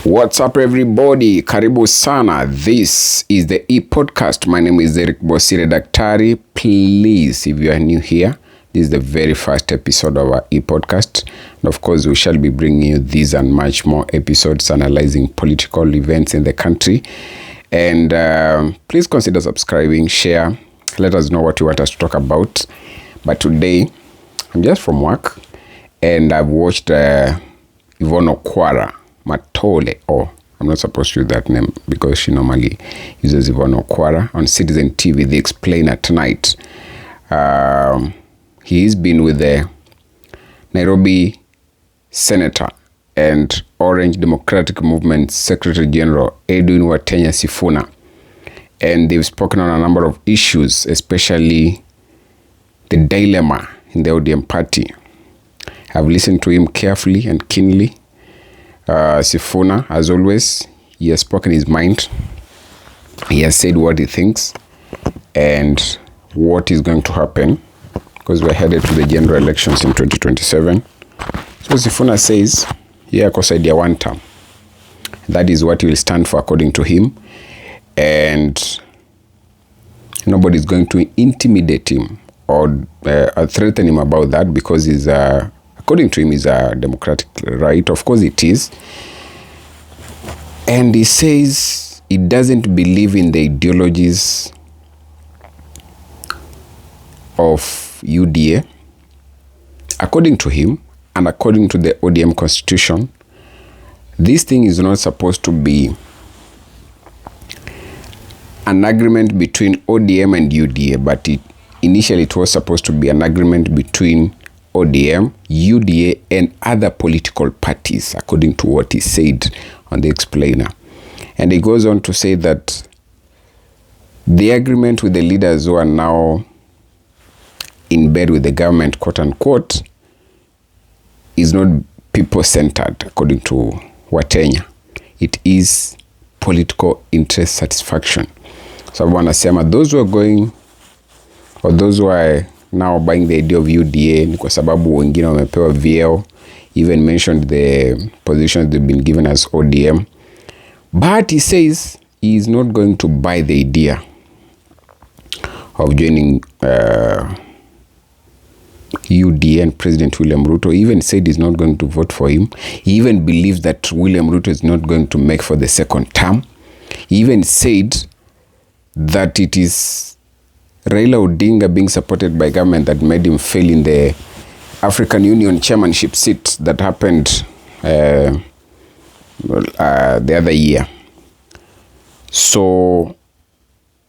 What's up, everybody? Karibu sana. This is the e-podcast. My name is Eric Bosire Daktari. Please, if you are new here, this is the very first episode of our e-podcast. And of course, we shall be bringing you these and much more episodes analyzing political events in the country. And please consider subscribing, share, let us know what you want us to talk about. But today, I'm just from work and I've watched Yvonne Okwara Matole, I'm not supposed to use that name because she normally uses Yvonne Okwara on Citizen TV, The Explainer tonight. He's been with the Nairobi Senator and Orange Democratic Movement Secretary General Edwin Sifuna, and they've spoken on a number of issues, especially the dilemma in the ODM party. I've listened to him carefully and keenly. Sifuna, as always, he has spoken his mind. He has said what he thinks and what is going to happen, because we're headed to the general elections in 2027. So Sifuna says, yeah, because idea one term. That is what he will stand for according to him. And nobody is going to intimidate him or threaten him about that, because he's according to him, is a democratic right. Of course it is. And he says he doesn't believe in the ideologies of UDA. According to him, and according to the ODM constitution, this thing is not supposed to be an agreement between ODM and UDA, but initially it was supposed to be an agreement between ODM, UDA, and other political parties, according to what he said on The Explainer. And he goes on to say that the agreement with the leaders who are now in bed with the government, quote unquote, is not people-centered, according to Watenya. It is political interest satisfaction. So wanasema those who are going, or those who are now buying the idea of UDA ni kwa sababu wengine wamepewa vyeo, even mentioned the positions they've been given as ODM. But he says he is not going to buy the idea of joining UDA and President William Ruto. He even said he's not going to vote for him. He even believes that William Ruto is not going to make for the second term. He even said that it is Raila Odinga being supported by government that made him fail in the African Union chairmanship seat that happened the other year. So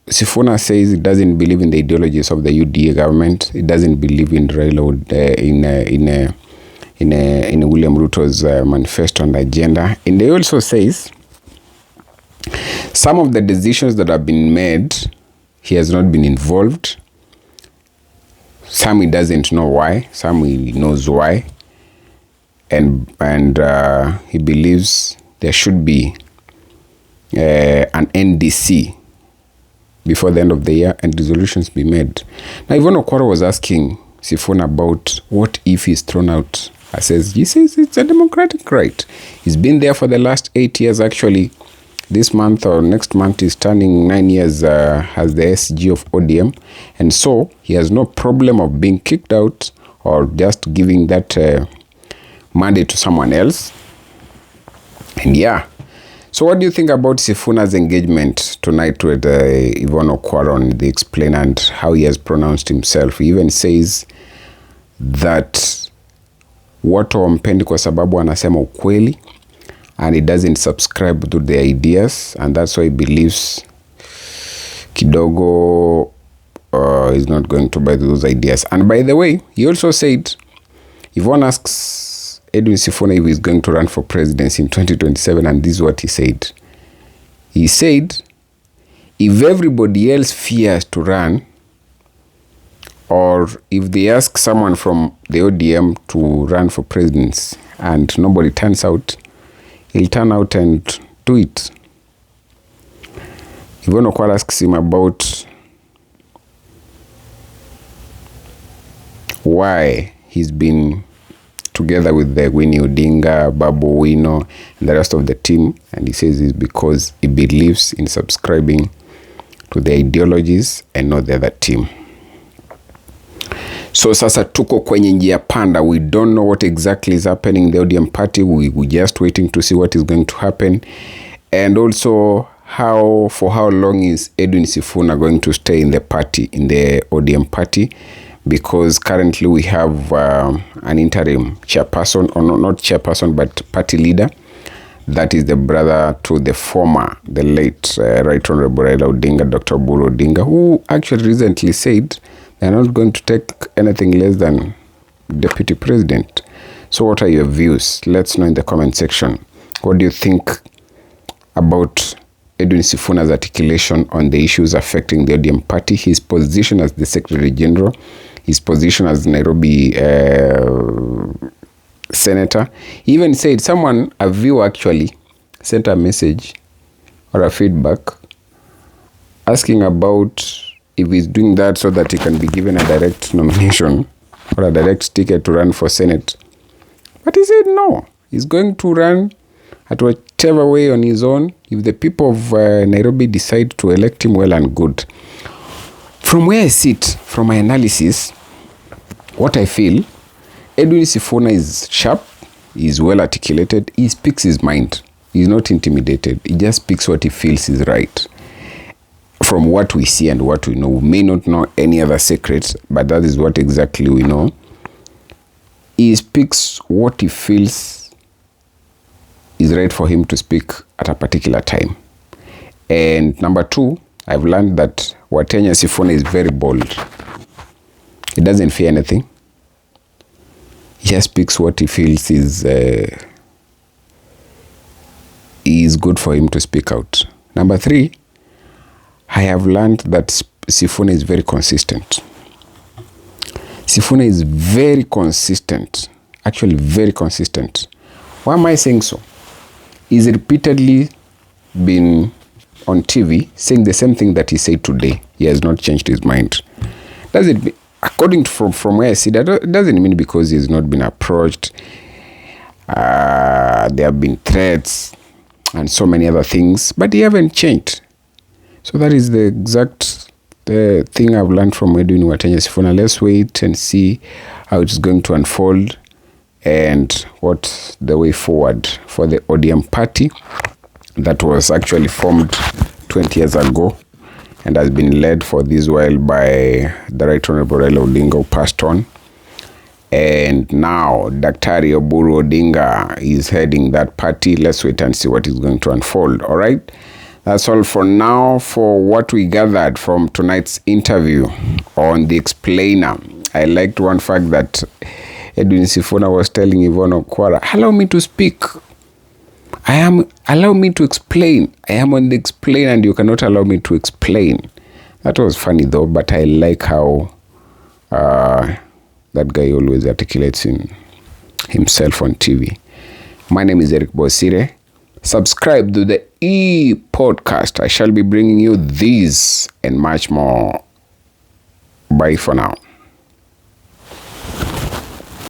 Sifuna says he doesn't believe in the ideologies of the UDA government. He doesn't believe in Raila in William Ruto's manifesto and agenda. And he also says some of the decisions that have been made, he has not been involved. Some he doesn't know why. Some he knows why. And he believes there should be an NDC before the end of the year and resolutions be made. Now, Yvonne Okwara was asking Sifuna about what if he's thrown out. He says it's a democratic right. He's been there for the last 8 years, actually. This month or next month is turning 9 years as the SG of ODM. And so he has no problem of being kicked out or just giving that mandate to someone else. And yeah. So what do you think about Sifuna's engagement tonight with Yvonne Okwara on The Explainer and how he has pronounced himself? He even says that watu wampendi kwa sababu anasema ukweli, and he doesn't subscribe to the ideas, and that's why he believes kidogo is not going to buy those ideas. And by the way, he also said, Yvonne asks Edwin Sifuna if he's going to run for presidency in 2027, and this is what he said. He said, if everybody else fears to run, or if they ask someone from the ODM to run for presidents and nobody turns out, he'll turn out and do it. Yvonne Okwara asks him about why he's been together with the Winnie Odinga, Babu Wino, and the rest of the team. And he says it's because he believes in subscribing to the ideologies and not the other team. So sasa tuko kwenye njia panda. We don't know what exactly is happening in the ODM party. We're just waiting to see what is going to happen. And also, for how long is Edwin Sifuna going to stay in the party, in the ODM party? Because currently we have an interim chairperson, or not chairperson, but party leader. That is the brother to the late Right Honorable Raila Odinga, Dr. Oburu Odinga, who actually recently said they're not going to take anything less than deputy president. So what are your views? Let's know in the comment section. What do you think about Edwin Sifuna's articulation on the issues affecting the ODM party, his position as the Secretary General, his position as Nairobi senator? He even said, a viewer actually sent a message or a feedback asking about if he's doing that so that he can be given a direct nomination or a direct ticket to run for Senate. But he said no, he's going to run at whichever way on his own. If the people of Nairobi decide to elect him, well and good. From where I sit, from my analysis, what I feel, Edwin Sifuna is sharp, he's well articulated, he speaks his mind. He's not intimidated. He just speaks what he feels is right. From what we see and what we know, we may not know any other secrets, but that is what exactly we know. He speaks what he feels is right for him to speak at a particular time. And number two, I've learned that Watenya Sifuna is very bold. He doesn't fear anything. He just speaks what he feels is good for him to speak out. Number three, I have learned that Sifuna is very consistent. Sifuna is very consistent. Actually, very consistent. Why am I saying so? He's repeatedly been on TV saying the same thing that he said today. He has not changed his mind. Does it be, according to from where I see that, it doesn't mean because he's not been approached. There have been threats and so many other things, but he haven't changed. So that is the exact thing I've learned from Edwin Watenya Sifuna. Let's wait and see how it's going to unfold and what's the way forward for the ODM party that was actually formed 20 years ago and has been led for this while by the Right Honorable Raila Odinga, who passed on. And now Dr. Oburu Odinga is heading that party. Let's wait and see what is going to unfold. All right. That's all for now for what we gathered from tonight's interview on The Explainer. I liked one fact that Edwin Sifuna was telling Yvonne Okwara, allow me to speak. Allow me to explain. I am on The Explainer and you cannot allow me to explain. That was funny though, but I like how that guy always articulates himself on TV. My name is Eric Bosire. Subscribe to the E-Podcast. I shall be bringing you these and much more. Bye for now.